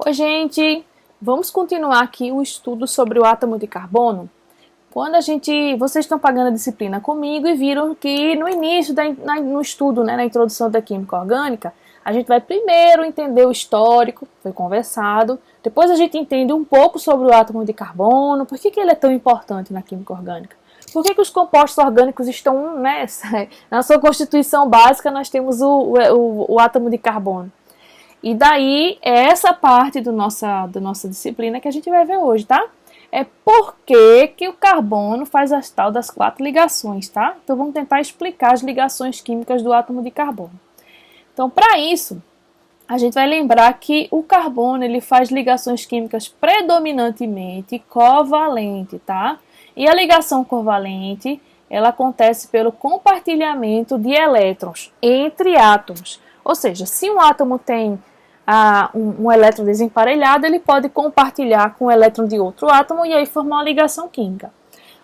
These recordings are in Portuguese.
Oi, gente! Vamos continuar aqui o estudo sobre o átomo de carbono. Vocês estão pagando a disciplina comigo e viram que no início no estudo, na introdução da química orgânica, a gente vai primeiro entender o histórico, foi conversado, depois a gente entende um pouco sobre o átomo de carbono, por que ele é tão importante na química orgânica, por que os compostos orgânicos estão, na sua constituição básica nós temos o átomo de carbono. E daí, é essa parte da nossa disciplina que a gente vai ver hoje, tá? É por que o carbono faz as tal das 4 ligações, tá? Então, vamos tentar explicar as ligações químicas do átomo de carbono. Então, para isso, a gente vai lembrar que o carbono, ele faz ligações químicas predominantemente covalente, tá? E a ligação covalente, ela acontece pelo compartilhamento de elétrons entre átomos. Ou seja, se um átomo tem um elétron desemparelhado, ele pode compartilhar com o elétron de outro átomo e aí formar uma ligação química.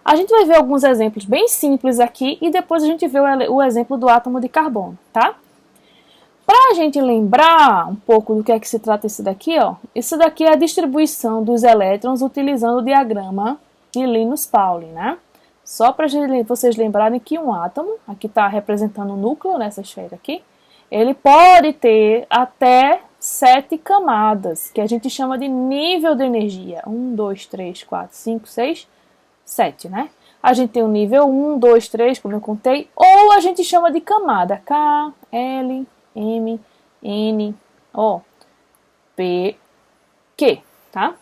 A gente vai ver alguns exemplos bem simples aqui e depois a gente vê o exemplo do átomo de carbono, tá? Para a gente lembrar um pouco do que é que se trata isso daqui, ó, isso daqui é a distribuição dos elétrons utilizando o diagrama de Linus Pauling, né? Só para vocês lembrarem que um átomo, aqui está representando o núcleo nessa esfera aqui, ele pode ter até 7 camadas, que a gente chama de nível de energia. 1, 2, 3, 4, 5, 6, 7, né? A gente tem o nível 1, 2, 3, como eu contei, ou a gente chama de camada. K, L, M, N, O, P, Q, tá?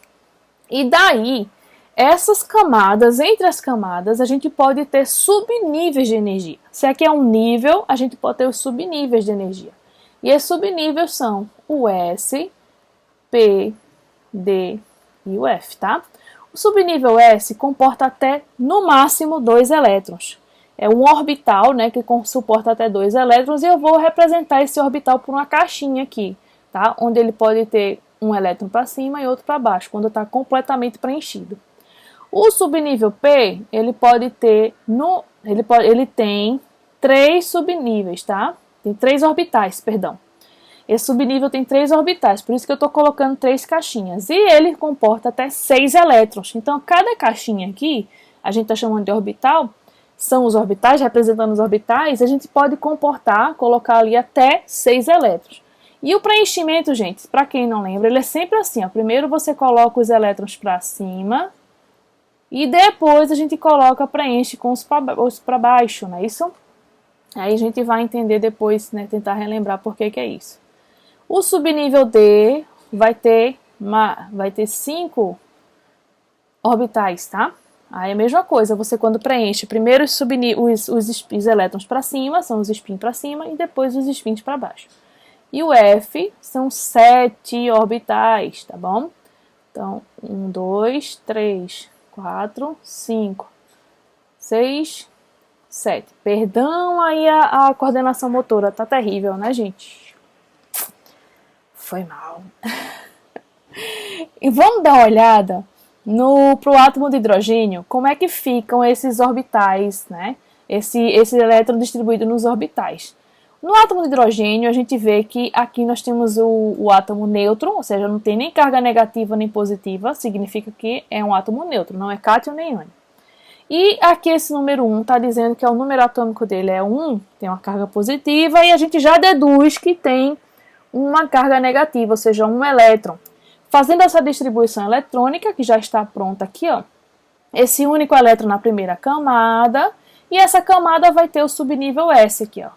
E daí, essas camadas, entre as camadas, a gente pode ter subníveis de energia. Se aqui é um nível, a gente pode ter os subníveis de energia. E esses subníveis são o S, P, D e o F, tá? O subnível S comporta até, no máximo, 2 elétrons. É um orbital, né, que suporta até 2 elétrons, e eu vou representar esse orbital por uma caixinha aqui, tá? Onde ele pode ter um elétron para cima e outro para baixo, quando está completamente preenchido. O subnível P, ele pode ter, ele tem 3 subníveis, tá? Tem 3 orbitais, perdão. Esse subnível tem 3 orbitais, por isso que eu estou colocando 3 caixinhas. E ele comporta até 6 elétrons. Então, cada caixinha aqui, a gente está chamando de orbital, são os orbitais, representando os orbitais, a gente pode colocar ali até 6 elétrons. E o preenchimento, gente, para quem não lembra, ele é sempre assim, ó. Primeiro você coloca os elétrons para cima, e depois a gente preenche com os para baixo, não é isso? Aí a gente vai entender depois, né, tentar relembrar por que é isso. O subnível D vai ter 5 orbitais, tá? Aí é a mesma coisa, você quando preenche primeiro os elétrons para cima, são os spins para cima, e depois os spins para baixo. E o F são 7 orbitais, tá bom? Então, 1, 2, 3, 4, 5, 6, 7. Perdão aí a coordenação motora, tá terrível, né, gente? Foi mal. E vamos dar uma olhada pro átomo de hidrogênio, como é que ficam esses orbitais, né? Esse elétron distribuído nos orbitais. No átomo de hidrogênio, a gente vê que aqui nós temos o átomo nêutron, ou seja, não tem nem carga negativa nem positiva, significa que é um átomo neutro, não é cátion nem ânion. E aqui esse número 1 está dizendo que o número atômico dele é 1, tem uma carga positiva, e a gente já deduz que tem uma carga negativa, ou seja, um elétron. Fazendo essa distribuição eletrônica, que já está pronta aqui, ó, esse único elétron na primeira camada, e essa camada vai ter o subnível S aqui, ó.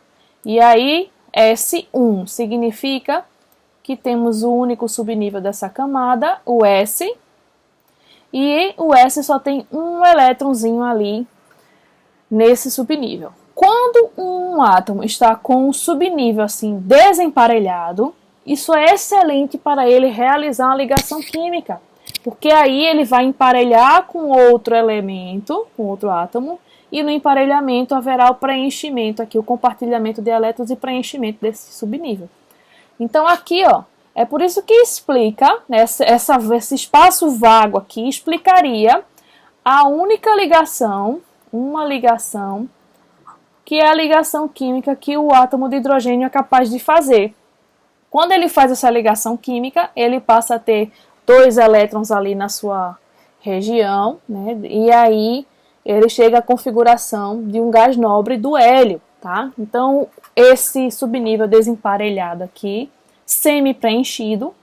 E aí, S1 significa que temos o único subnível dessa camada, o S, e o S só tem um elétronzinho ali nesse subnível. Quando um átomo está com um subnível assim desemparelhado, isso é excelente para ele realizar uma ligação química, porque aí ele vai emparelhar com outro elemento, com outro átomo, e no emparelhamento haverá o preenchimento aqui, o compartilhamento de elétrons e preenchimento desse subnível. Então aqui, ó, é por isso que explica, né, esse espaço vago aqui explicaria a única ligação, uma ligação, que é a ligação química que o átomo de hidrogênio é capaz de fazer. Quando ele faz essa ligação química, ele passa a ter 2 elétrons ali na sua região, né? E aí ele chega à configuração de um gás nobre do hélio, tá? Então, esse subnível desemparelhado aqui, semi-preenchido,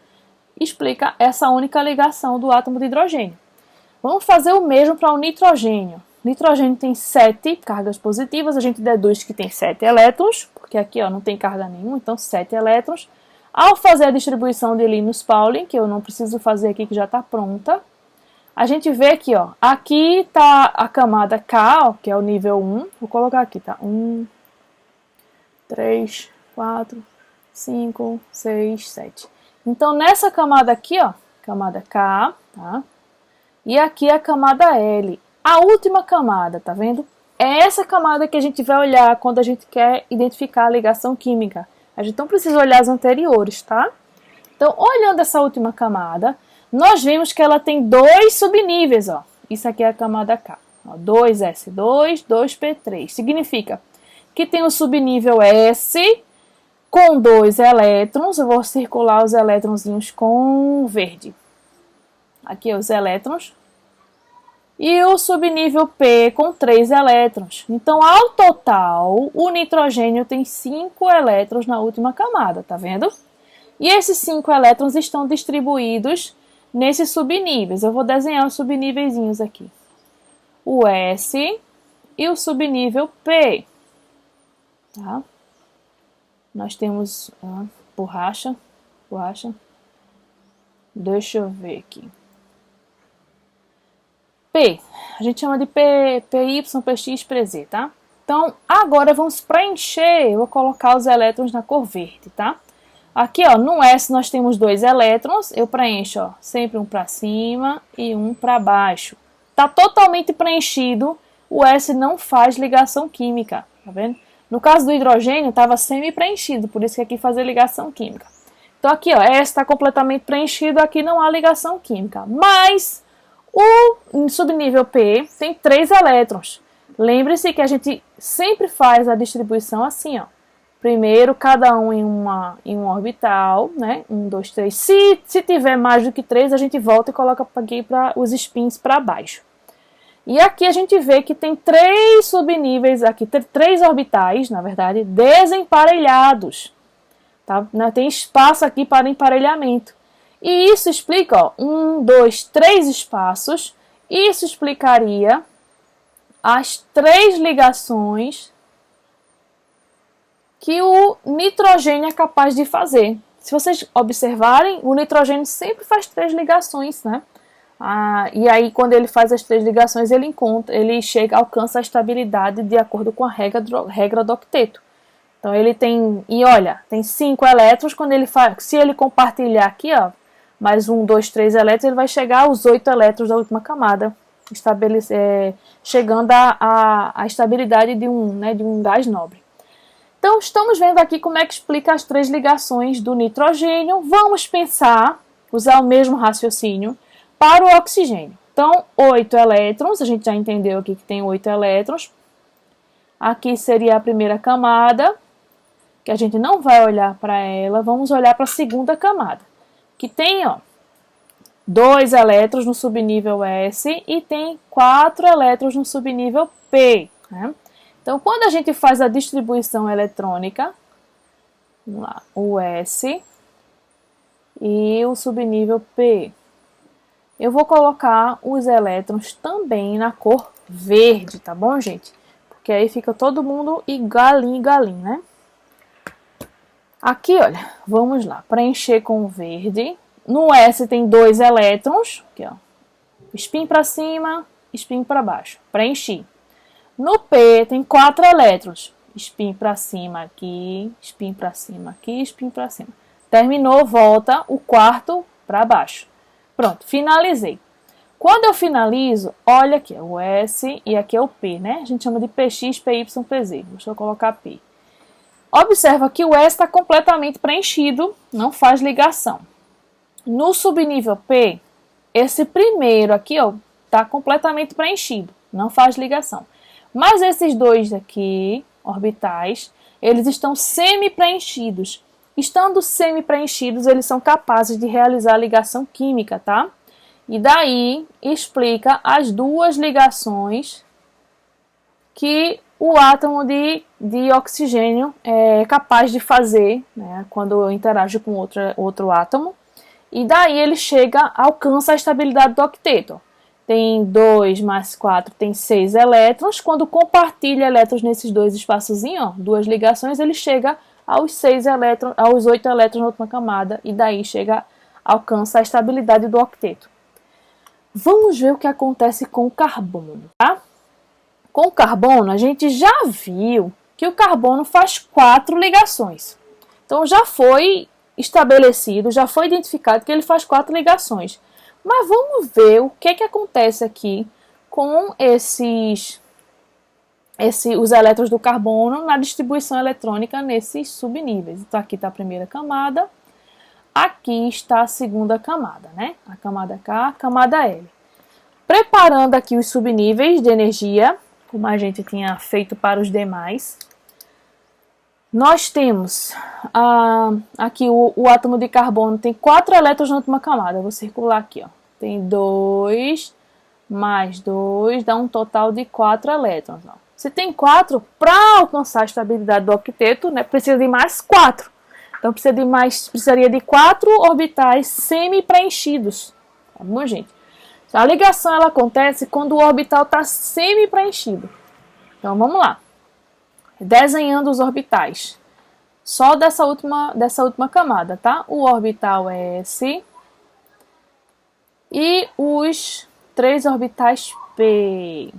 explica essa única ligação do átomo de hidrogênio. Vamos fazer o mesmo para o nitrogênio. O nitrogênio tem 7 cargas positivas, a gente deduz que tem 7 elétrons, porque aqui ó, não tem carga nenhuma, então 7 elétrons. Ao fazer a distribuição de Linus-Pauling, que eu não preciso fazer aqui, que já está pronta, a gente vê aqui, ó, aqui está a camada K, ó, que é o nível 1, vou colocar aqui, tá? 1, 3, 4, 5, 6, 7. Então, nessa camada aqui, ó, camada K, tá? E aqui a camada L. A última camada, tá vendo? É essa camada que a gente vai olhar quando a gente quer identificar a ligação química. A gente não precisa olhar as anteriores, tá? Então, olhando essa última camada, nós vemos que ela tem 2 subníveis, ó. Isso aqui é a camada K. Ó, 2S2, 2P3. Significa que tem o subnível S com 2 elétrons. Eu vou circular os elétronzinhos com verde. Aqui os elétrons. E o subnível P com 3 elétrons. Então, ao total, o nitrogênio tem 5 elétrons na última camada, tá vendo? E esses 5 elétrons estão distribuídos nesses subníveis. Eu vou desenhar os subníveis aqui. O S e o subnível P. Tá? Nós temos borracha. Deixa eu ver aqui. P, a gente chama de PY, PX, PZ, tá? Então, agora vamos preencher, eu vou colocar os elétrons na cor verde, tá? Aqui, ó, no S nós temos 2 elétrons, eu preencho, ó, sempre um para cima e um para baixo. Tá totalmente preenchido, o S não faz ligação química, tá vendo? No caso do hidrogênio, estava semi-preenchido, por isso que aqui fazer ligação química. Então, aqui, ó, S está completamente preenchido, aqui não há ligação química, mas o subnível P tem 3 elétrons. Lembre-se que a gente sempre faz a distribuição assim, ó. Primeiro, cada um em um orbital, né? 1, 2, 3. Se tiver mais do que 3, a gente volta e coloca aqui para os spins para baixo. E aqui a gente vê que tem 3 subníveis, aqui 3 orbitais, na verdade, desemparelhados. Tá? Tem espaço aqui para emparelhamento. E isso explica, ó, 1, 2, 3 espaços. Isso explicaria as 3 ligações que o nitrogênio é capaz de fazer. Se vocês observarem, o nitrogênio sempre faz 3 ligações, né? E aí, quando ele faz as 3 ligações, ele alcança a estabilidade de acordo com a regra do octeto. Então, ele tem, e olha, tem 5 elétrons, quando ele faz, se ele compartilhar aqui, ó, mais 1, 2, 3 elétrons, ele vai chegar aos 8 elétrons da última camada, chegando à estabilidade de um gás nobre. Então, estamos vendo aqui como é que explica as 3 ligações do nitrogênio. Vamos pensar, usar o mesmo raciocínio para o oxigênio. Então, 8 elétrons, a gente já entendeu aqui que tem 8 elétrons. Aqui seria a primeira camada, que a gente não vai olhar para ela, vamos olhar para a segunda camada, que tem, ó, 2 elétrons no subnível S e tem 4 elétrons no subnível P, né? Então, quando a gente faz a distribuição eletrônica, vamos lá, o S e o subnível P, eu vou colocar os elétrons também na cor verde, tá bom, gente? Porque aí fica todo mundo igualinho, né? Aqui, olha, vamos lá, preencher com o verde. No S tem 2 elétrons, aqui, ó, spin para cima, spin para baixo, preenchi. No P tem 4 elétrons, spin para cima aqui, spin para cima aqui, spin para cima. Terminou, volta o quarto para baixo. Pronto, finalizei. Quando eu finalizo, olha aqui, o S e aqui é o P, né? A gente chama de PX, PY, PZ. Deixa eu colocar P. Observa que o S está completamente preenchido, não faz ligação. No subnível P, esse primeiro aqui, ó, está completamente preenchido, não faz ligação. Mas esses 2 aqui, orbitais, eles estão semi-preenchidos. Estando semi-preenchidos, eles são capazes de realizar ligação química, tá? E daí explica as duas ligações que o átomo de oxigênio é capaz de fazer, né, quando interage com outro átomo. E daí ele alcança a estabilidade do octeto. Tem 2 mais 4, tem 6 elétrons. Quando compartilha elétrons nesses dois espaçozinhos, duas ligações, ele chega aos 6 elétrons, aos 8 elétrons na última camada. E daí alcança a estabilidade do octeto. Vamos ver o que acontece com o carbono, tá? Com o carbono, a gente já viu que o carbono faz 4 ligações. Então já foi estabelecido, já foi identificado que ele faz 4 ligações. Mas vamos ver o que acontece aqui com os elétrons do carbono na distribuição eletrônica nesses subníveis. Então aqui está a primeira camada, aqui está a segunda camada, né? A camada K, a camada L. Preparando aqui os subníveis de energia, como a gente tinha feito para os demais, nós temos aqui o átomo de carbono tem 4 elétrons na última camada. Eu vou circular aqui, ó. Tem 2 mais 2, dá um total de 4 elétrons. Ó. Se tem 4, para alcançar a estabilidade do octeto, né, precisa de mais 4. Então precisaria de 4 orbitais semi-preenchidos. Tá bom, gente? A ligação ela acontece quando o orbital está semi-preenchido. Então vamos lá. Desenhando os orbitais. Só dessa última camada, tá? O orbital S e os 3 orbitais P,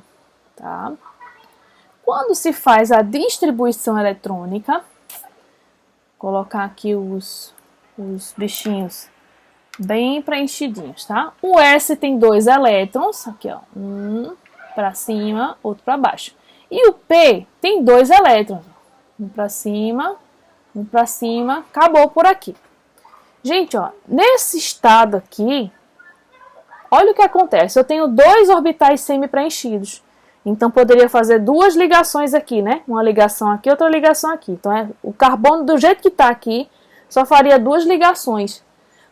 tá? Quando se faz a distribuição eletrônica, colocar aqui os bichinhos bem preenchidinhos, tá? O S tem 2 elétrons, aqui ó, um para cima, outro para baixo. E o P tem 2 elétrons, um para cima, acabou por aqui. Gente, ó, nesse estado aqui, olha o que acontece. Eu tenho 2 orbitais semi-preenchidos. Então, poderia fazer 2 ligações aqui, né? Uma ligação aqui, outra ligação aqui. Então, o carbono, do jeito que está aqui, só faria 2 ligações.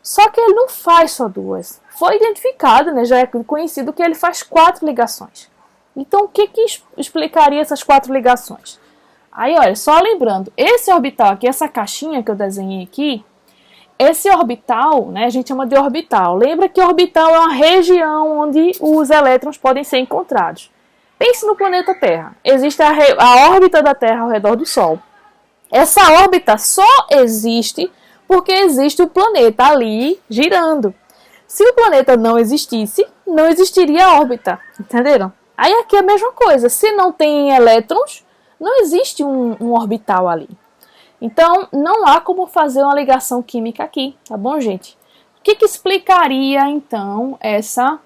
Só que ele não faz só 2. Foi identificado, né? Já é conhecido que ele faz 4 ligações. Então, o que explicaria essas 4 ligações? Aí, olha, só lembrando, esse orbital aqui, essa caixinha que eu desenhei aqui, esse orbital, né, a gente chama de orbital. Lembra que orbital é uma região onde os elétrons podem ser encontrados. Pense no planeta Terra. Existe a órbita da Terra ao redor do Sol. Essa órbita só existe porque existe o planeta ali girando. Se o planeta não existisse, não existiria a órbita. Entenderam? Aí aqui é a mesma coisa. Se não tem elétrons, não existe um orbital ali. Então, não há como fazer uma ligação química aqui, tá bom, gente? O que explicaria, então,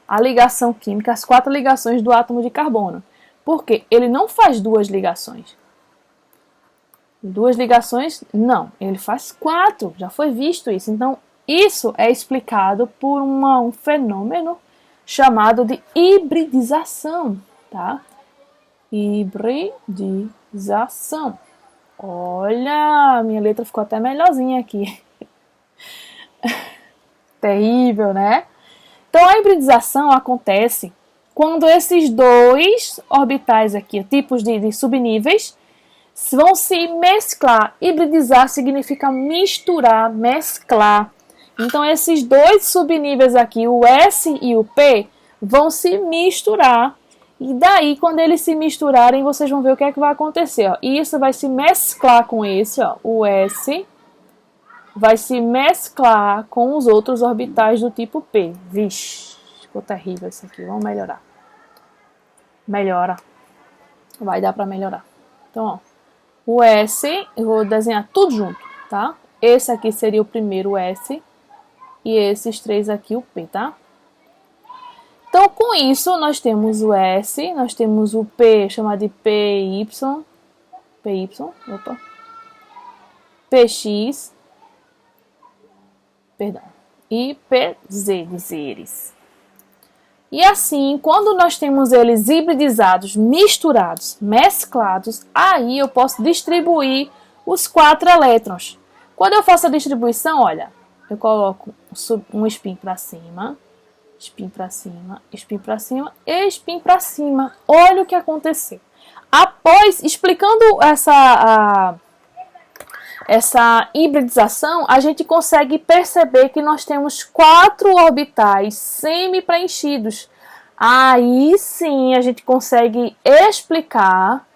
a ligação química, as 4 ligações do átomo de carbono? Porque ele não faz 2 ligações. 2 ligações, não. Ele faz 4, já foi visto isso. Então, isso é explicado por um fenômeno chamado de hibridização, tá? Hibridização. Olha, minha letra ficou até melhorzinha aqui. Terrível, né? Então, a hibridização acontece quando esses 2 orbitais aqui, tipos de subníveis, vão se mesclar. Hibridizar significa misturar, mesclar. Então, esses 2 subníveis aqui, o S e o P, vão se misturar. E daí, quando eles se misturarem, vocês vão ver o que é que vai acontecer. Ó. Isso vai se mesclar com esse, ó, o S vai se mesclar com os outros orbitais do tipo P. Vixe, ficou terrível isso aqui. Vamos melhorar. Melhora. Vai dar para melhorar. Então, ó, o S, eu vou desenhar tudo junto, tá? Esse aqui seria o primeiro S e esses 3 aqui o P, tá? Então, com isso, nós temos o S, nós temos o P, chamado de PY, PX, perdão, e PZ, de zeres. E assim, quando nós temos eles hibridizados, misturados, mesclados, aí eu posso distribuir os 4 elétrons. Quando eu faço a distribuição, olha, eu coloco um spin para cima, spin para cima, spin para cima e spin para cima. Olha o que aconteceu. Após, explicando essa hibridização, a gente consegue perceber que nós temos 4 orbitais semi-preenchidos. Aí sim a gente consegue explicar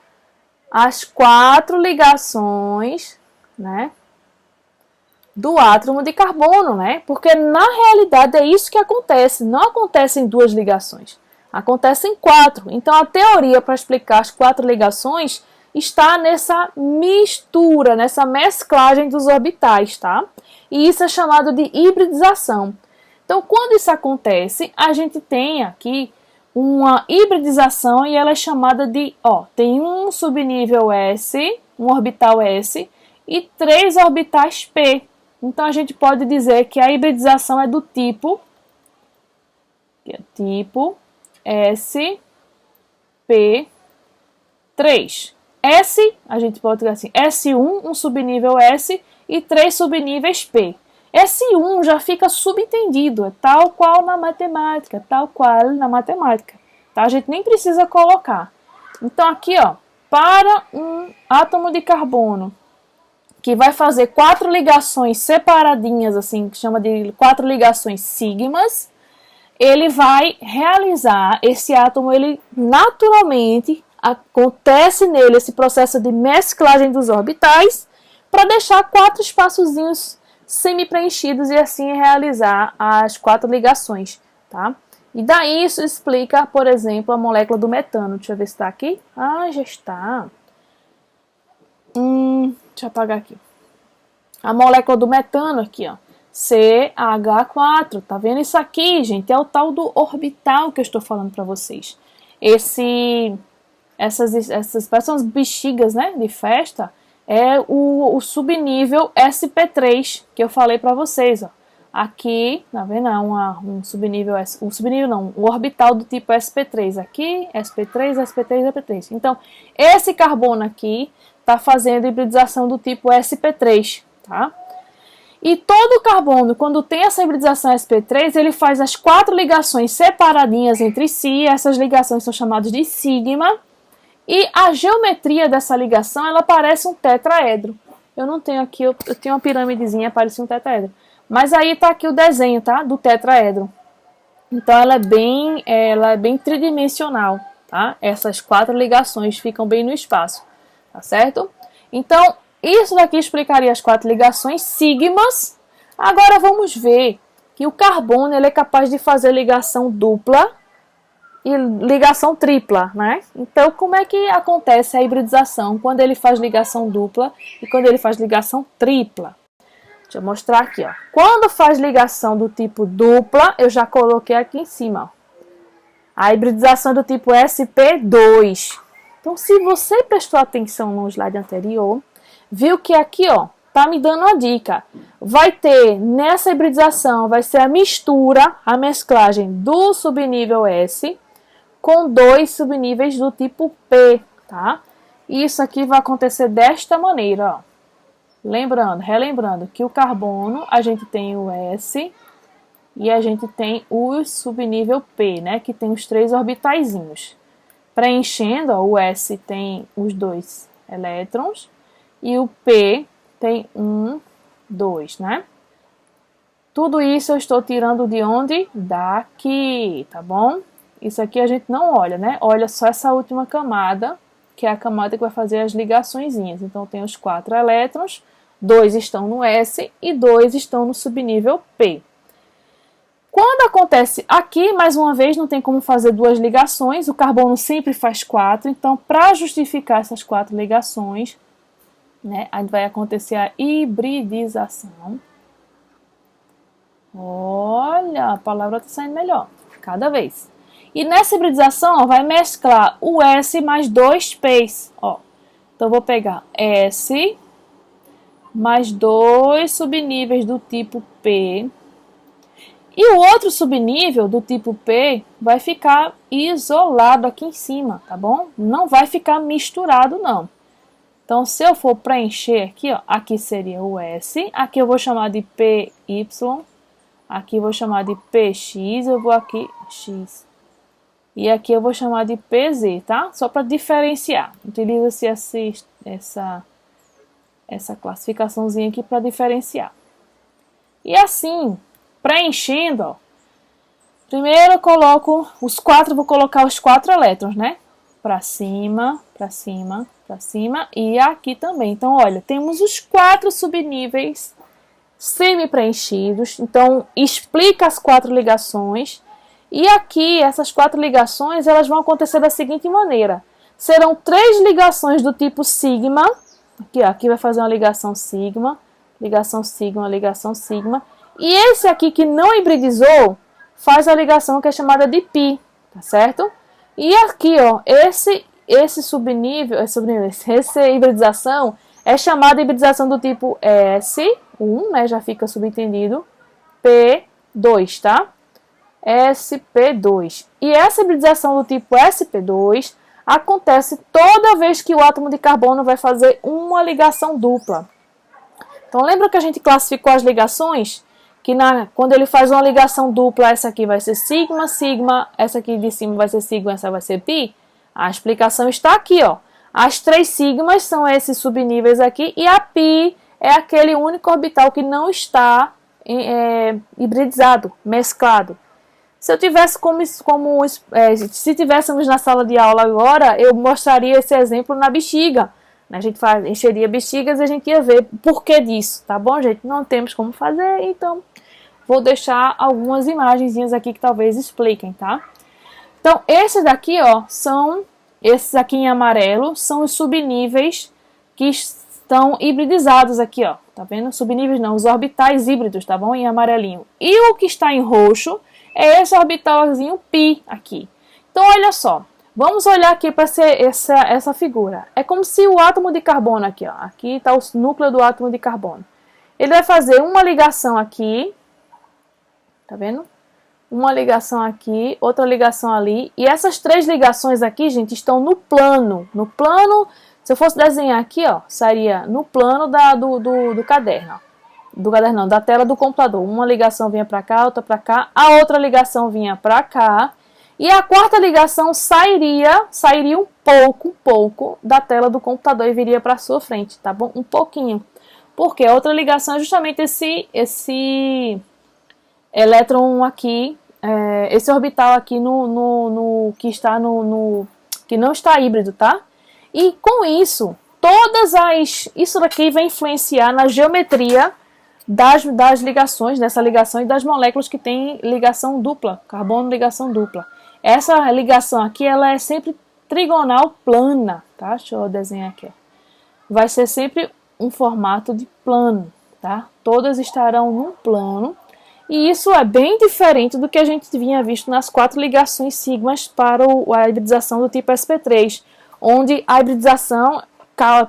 as 4 ligações, né, do átomo de carbono, né? Porque na realidade é isso que acontece. Não acontecem 2 ligações, acontecem 4. Então a teoria para explicar as 4 ligações está nessa mistura, nessa mesclagem dos orbitais, tá? E isso é chamado de hibridização. Então, quando isso acontece, a gente tem aqui uma hibridização e ela é chamada de, tem um subnível S, um orbital S e 3 orbitais P. Então, a gente pode dizer que a hibridização é do tipo SP3. S, a gente pode dizer assim, S1, um subnível S e 3 subníveis P. S1 já fica subentendido, é tal qual na matemática, Tá? A gente nem precisa colocar. Então aqui, para um átomo de carbono que vai fazer 4 ligações separadinhas, assim, que chama de 4 ligações sigmas, ele vai realizar, esse átomo, ele naturalmente acontece nele esse processo de mesclagem dos orbitais para deixar 4 espaçozinhos semi-preenchidos e assim realizar as 4 ligações, tá? E daí isso explica, por exemplo, a molécula do metano. Deixa eu ver se está aqui. Ah, já está. Deixa eu apagar aqui. A molécula do metano aqui, CH4. Tá vendo isso aqui, gente? É o tal do orbital que eu estou falando para vocês. Essas parecem umas bexigas, né, de festa, é o subnível SP3 que eu falei para vocês. Aqui, tá vendo? É um subnível, um orbital do tipo SP3. Aqui, SP3, SP3, SP3. Então, esse carbono aqui está fazendo hibridização do tipo SP3, tá? E todo carbono, quando tem essa hibridização SP3, ele faz as 4 ligações separadinhas entre si. Essas ligações são chamadas de sigma. E a geometria dessa ligação, ela parece um tetraedro. Eu não tenho aqui, eu tenho uma pirâmidezinha, parece um tetraedro. Mas aí tá aqui o desenho, tá? Do tetraedro. Então ela é bem tridimensional, tá? Essas 4 ligações ficam bem no espaço, tá certo? Então, isso daqui explicaria as 4 ligações sigmas. Agora vamos ver que o carbono ele é capaz de fazer ligação dupla e ligação tripla, né? Então, como é que acontece a hibridização quando ele faz ligação dupla e quando ele faz ligação tripla? Deixa eu mostrar aqui, Quando faz ligação do tipo dupla, eu já coloquei aqui em cima, A hibridização do tipo sp2. Então, se você prestou atenção no slide anterior, viu que aqui, tá me dando uma dica. Vai ter, nessa hibridização, vai ser a mistura, a mesclagem do subnível S com 2 subníveis do tipo P, tá? Isso aqui vai acontecer desta maneira, relembrando que o carbono, a gente tem o S e a gente tem o subnível P, né? Que tem os 3 orbitaizinhos. Preenchendo, o S tem os 2 elétrons e o P tem 1, 2, né? Tudo isso eu estou tirando de onde? Daqui, tá bom? Isso aqui a gente não olha, né? Olha só essa última camada, que é a camada que vai fazer as ligaçõezinhas. Então, tem os 4 elétrons, 2 estão no S e 2 estão no subnível P. Quando acontece aqui, mais uma vez, não tem como fazer 2 ligações, o carbono sempre faz 4. Então, para justificar essas 4 ligações, né, aí vai acontecer a hibridização. Olha, a palavra está saindo melhor, cada vez. E nessa hibridização, vai mesclar o S mais 2 P's. Então, vou pegar S mais 2 subníveis do tipo P. E o outro subnível do tipo P vai ficar isolado aqui em cima, tá bom? Não vai ficar misturado, não. Então, se eu for preencher aqui, ó, aqui seria o S, aqui eu vou chamar de PY, aqui eu vou chamar de PX, eu vou aqui X. E aqui eu vou chamar de PZ, tá? Só para diferenciar. Utiliza-se essa classificaçãozinha aqui para diferenciar. E assim, preenchendo, ó, primeiro eu coloco os quatro, vou colocar os 4 elétrons, né? Para cima, para cima, para cima e aqui também. Então, olha, temos os 4 subníveis semi-preenchidos. Então, explica as 4 ligações. E aqui, essas 4 ligações, elas vão acontecer da seguinte maneira. Serão 3 ligações do tipo sigma. Aqui, ó, aqui vai fazer uma ligação sigma, ligação sigma, ligação sigma. E esse aqui que não hibridizou, faz a ligação que é chamada de pi, tá certo? E aqui, ó, essa hibridização é chamada de hibridização do tipo S1, né, já fica subentendido, P2, tá? sp2. E essa hibridização do tipo sp2 acontece toda vez que o átomo de carbono vai fazer uma ligação dupla. Então, lembra que a gente classificou as ligações? Que quando ele faz uma ligação dupla, essa aqui vai ser sigma, sigma, essa aqui de cima vai ser sigma, essa vai ser pi. A explicação está aqui, ó. As 3 sigmas são esses subníveis aqui e a pi é aquele único orbital que não está hibridizado, mesclado. Se eu tivesse se tivéssemos na sala de aula agora, eu mostraria esse exemplo na bexiga. A gente encheria bexigas e a gente ia ver o porquê disso, tá bom, gente? Não temos como fazer, então vou deixar algumas imagenzinhas aqui que talvez expliquem, tá? Então, esses daqui, ó, esses aqui em amarelo, são os subníveis que estão hibridizados aqui, ó. Tá vendo? Subníveis não, os orbitais híbridos, tá bom? Em amarelinho. E o que está em roxo é esse orbitalzinho π aqui. Então, olha só. Vamos olhar aqui para essa figura. É como se o átomo de carbono aqui, ó. Aqui está o núcleo do átomo de carbono. Ele vai fazer uma ligação aqui. Tá vendo? Uma ligação aqui, outra ligação ali. E essas 3 ligações aqui, gente, estão no plano. No plano, se eu fosse desenhar aqui, ó, seria no plano do caderno. Do caderno não, da tela do computador. Uma ligação vinha para cá, outra para cá. A outra ligação vinha para cá. E a 4ª ligação sairia um pouco da tela do computador e viria para a sua frente, tá bom? Um pouquinho. Porque a outra ligação é justamente esse elétron aqui, esse orbital aqui que está que não está híbrido, tá? E com isso, isso daqui vai influenciar na geometria das ligações, dessa ligação e das moléculas que têm ligação dupla, carbono ligação dupla. Essa ligação aqui, ela é sempre trigonal plana, tá? Deixa eu desenhar aqui, ó. Vai ser sempre um formato de plano, tá? Todas estarão num plano. E isso é bem diferente do que a gente vinha visto nas 4 ligações sigmas para a hibridização do tipo sp3, onde a hibridização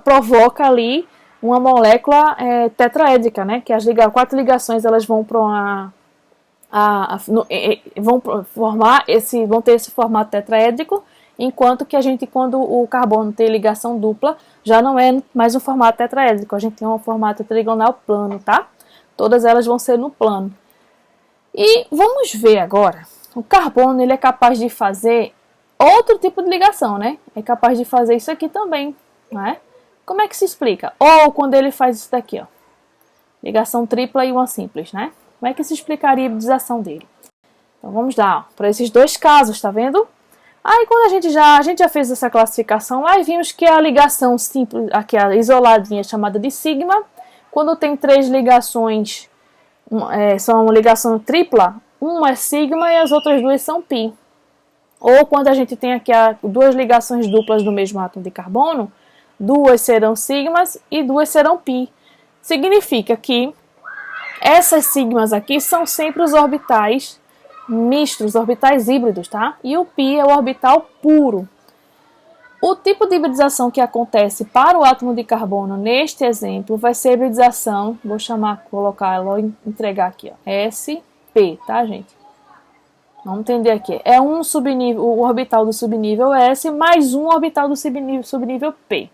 provoca ali uma molécula tetraédrica, né? Que as 4 ligações elas vão para vão ter esse formato tetraédrico, enquanto que quando o carbono tem ligação dupla, já não é mais um formato tetraédrico, a gente tem um formato trigonal plano, tá? Todas elas vão ser no plano. E vamos ver agora, o carbono ele é capaz de fazer outro tipo de ligação, né? É capaz de fazer isso aqui também, não é? Como é que se explica? Ou quando ele faz isso daqui, ó, ligação tripla e uma simples, né? Como é que se explicaria a hibridização dele? Então vamos lá, para esses 2 casos, tá vendo? Aí quando a gente já fez essa classificação, aí vimos que a ligação simples, aqui a isoladinha chamada de sigma, quando tem 3 ligações, são uma ligação tripla, uma é sigma e as outras 2 são π. Ou quando a gente tem aqui 2 ligações duplas do mesmo átomo de carbono, 2 serão sigmas e 2 serão π. Significa que essas sigmas aqui são sempre os orbitais mistos, orbitais híbridos, tá? E o π é o orbital puro. O tipo de hibridização que acontece para o átomo de carbono neste exemplo vai ser a hibridização, vou colocar ela, entregar aqui, ó, sp, tá, gente? Vamos entender aqui. É um subnível, o orbital do subnível S mais um orbital do subnível P.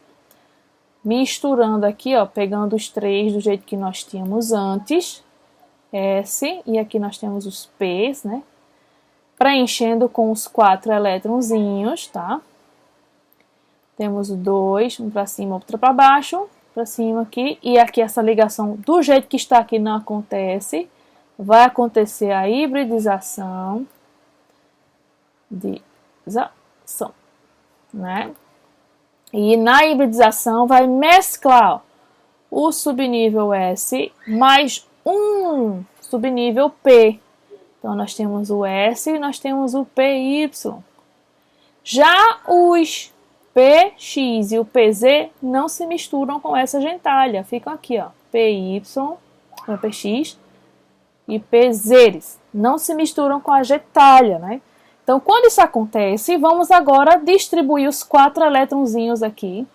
misturando aqui, ó, pegando os 3 do jeito que nós tínhamos antes, S, e aqui nós temos os P's, né? Preenchendo com os 4 elétronzinhos, tá? Temos 2, um para cima, outro para baixo, para cima aqui, e aqui essa ligação, do jeito que está aqui, não acontece. Vai acontecer a hibridização, né? E na hibridização vai mesclar, ó, o subnível S mais um subnível P. Então, nós temos o S e nós temos o PY. Já os PX e o PZ não se misturam com essa gentalha. Ficam aqui, ó, PY, o PX e PZ. Não se misturam com a gentalha, né? Então, quando isso acontece, vamos agora distribuir os 4 elétronzinhos aqui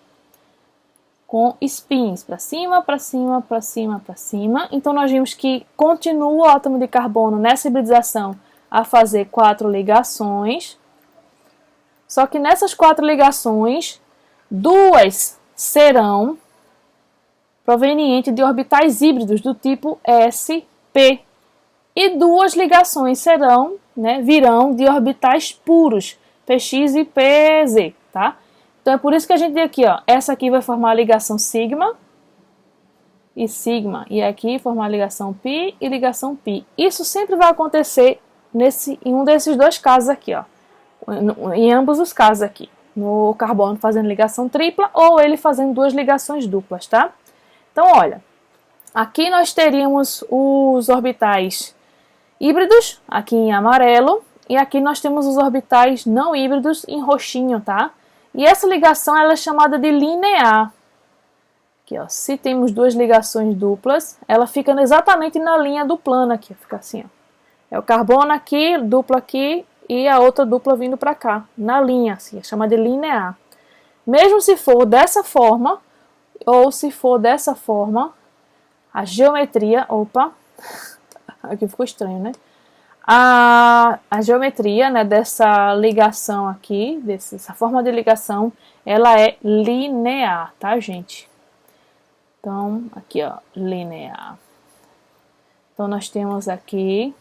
com spins para cima, para cima, para cima, para cima. Então, nós vimos que continua o átomo de carbono nessa hibridização a fazer 4 ligações. Só que nessas 4 ligações, 2 serão provenientes de orbitais híbridos do tipo sp. E 2 ligações serão, né, virão de orbitais puros, px e pz, tá? Então, é por isso que a gente tem aqui, ó, essa aqui vai formar a ligação sigma e sigma, e aqui formar a ligação pi e ligação pi. Isso sempre vai acontecer em um desses 2 casos aqui, ó, em ambos os casos aqui, no carbono fazendo ligação tripla ou ele fazendo 2 ligações duplas, tá? Então, olha, aqui nós teríamos os orbitais híbridos, aqui em amarelo, e aqui nós temos os orbitais não híbridos em roxinho, tá? E essa ligação ela é chamada de linear. Aqui, ó, se temos 2 ligações duplas, ela fica exatamente na linha do plano aqui, fica assim, ó. É o carbono aqui, dupla aqui, e a outra dupla vindo para cá, na linha, assim, é chamada de linear. Mesmo se for dessa forma, ou se for dessa forma, a geometria, opa, aqui ficou estranho, né? A geometria, né, dessa ligação aqui, dessa forma de ligação, ela é linear, tá, gente? Então, aqui, ó, linear. Então, nós temos aqui.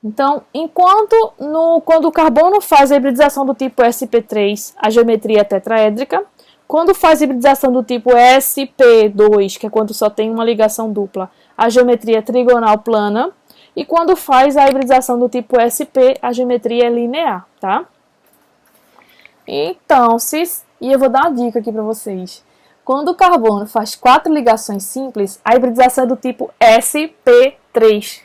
Então, quando o carbono faz a hibridização do tipo sp3, a geometria é tetraédrica. Quando faz a hibridização do tipo sp2, que é quando só tem uma ligação dupla, a geometria é trigonal plana. E quando faz a hibridização do tipo sp, a geometria é linear, tá? Então, e eu vou dar uma dica aqui para vocês. Quando o carbono faz 4 ligações simples, a hibridização é do tipo sp3.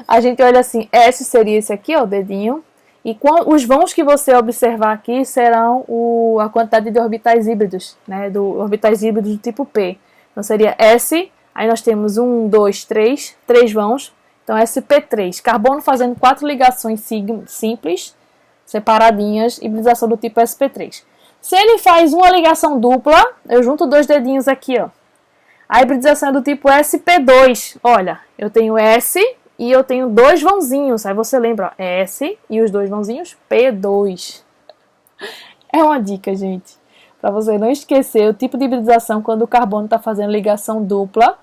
A gente olha assim, S seria esse aqui, ó, o dedinho. E os vãos que você observar aqui serão a quantidade de orbitais híbridos, né? Orbitais híbridos do tipo P. Então seria S. Aí nós temos 1, 2, 3 vãos, então sp3. Carbono fazendo 4 ligações simples, separadinhas, hibridização do tipo sp3. Se ele faz uma ligação dupla, eu junto 2 dedinhos aqui, ó. A hibridização é do tipo sp2. Olha, eu tenho S e eu tenho 2 vãozinhos. Aí você lembra, ó, S e os 2 vãozinhos, P2. É uma dica, gente, para você não esquecer o tipo de hibridização quando o carbono está fazendo ligação dupla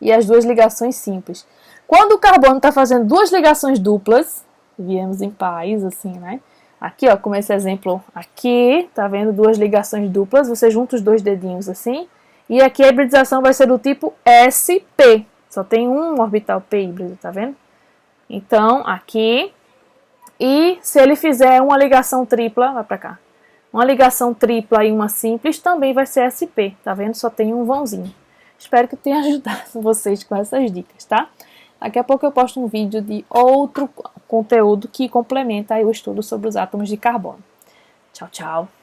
e as 2 ligações simples. Quando o carbono está fazendo 2 ligações duplas, viemos em pares, assim, né? Aqui, ó, como esse exemplo aqui, tá vendo 2 ligações duplas, você junta os 2 dedinhos assim, e aqui a hibridização vai ser do tipo sp, só tem um orbital p híbrido, tá vendo? Então, aqui, e se ele fizer uma ligação tripla, vai pra cá, uma ligação tripla e uma simples, também vai ser sp, tá vendo? Só tem um vãozinho. Espero que eu tenha ajudado vocês com essas dicas, tá? Daqui a pouco eu posto um vídeo de outro conteúdo que complementa aí o estudo sobre os átomos de carbono. Tchau, tchau!